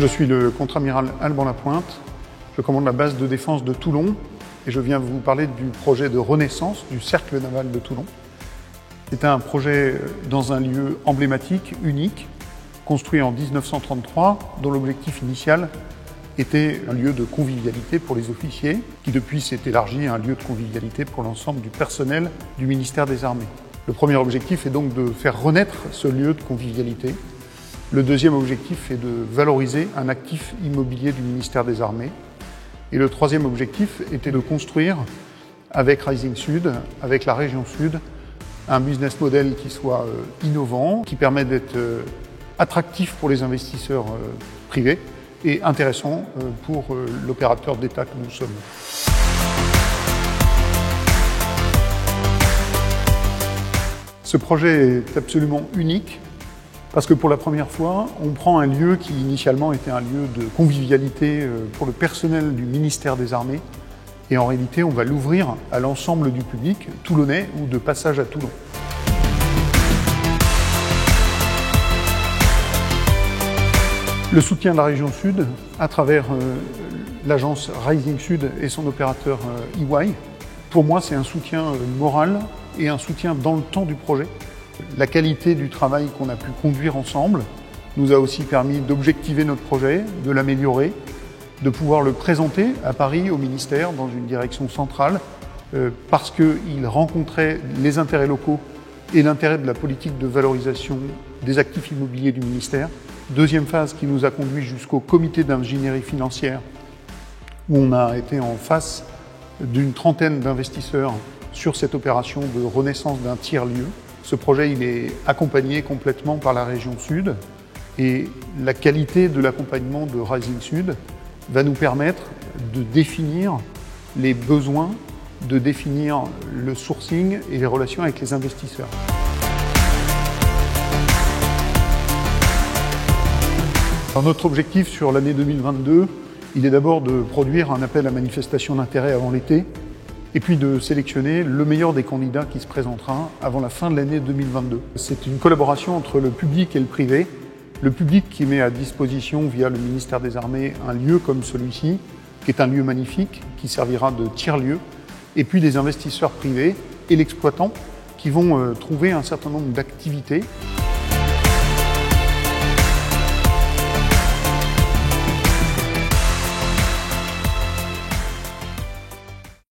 Je suis le contre-amiral Alban Lapointe, je commande la base de défense de Toulon et je viens vous parler du projet de renaissance du cercle naval de Toulon. C'est un projet dans un lieu emblématique, unique, construit en 1933, dont l'objectif initial était un lieu de convivialité pour les officiers, qui depuis s'est élargi à un lieu de convivialité pour l'ensemble du personnel du ministère des Armées. Le premier objectif est donc de faire renaître ce lieu de convivialité. Le deuxième objectif est de valoriser un actif immobilier du ministère des Armées. Et le troisième objectif était de construire, avec Rising Sud, avec la région Sud, un business model qui soit innovant, qui permet d'être attractif pour les investisseurs privés et intéressant pour l'opérateur d'État que nous sommes. Ce projet est absolument unique parce que pour la première fois, on prend un lieu qui initialement était un lieu de convivialité pour le personnel du ministère des Armées et en réalité, on va l'ouvrir à l'ensemble du public toulonnais ou de passage à Toulon. Le soutien de la région Sud à travers l'agence Rising Sud et son opérateur EY, pour moi c'est un soutien moral et un soutien dans le temps du projet. La qualité du travail qu'on a pu conduire ensemble nous a aussi permis d'objectiver notre projet, de l'améliorer, de pouvoir le présenter à Paris au ministère dans une direction centrale parce qu'il rencontrait les intérêts locaux et l'intérêt de la politique de valorisation des actifs immobiliers du ministère. Deuxième phase qui nous a conduit jusqu'au comité d'ingénierie financière où on a été en face d'une trentaine d'investisseurs sur cette opération de renaissance d'un tiers-lieu. Ce projet il est accompagné complètement par la région Sud et la qualité de l'accompagnement de Rising Sud va nous permettre de définir les besoins, de définir le sourcing et les relations avec les investisseurs. Alors notre objectif sur l'année 2022, il est d'abord de produire un appel à manifestation d'intérêt avant l'été et puis de sélectionner le meilleur des candidats qui se présentera avant la fin de l'année 2022. C'est une collaboration entre le public et le privé. Le public qui met à disposition via le ministère des Armées un lieu comme celui-ci, qui est un lieu magnifique, qui servira de tiers-lieu, et puis les investisseurs privés et l'exploitant qui vont trouver un certain nombre d'activités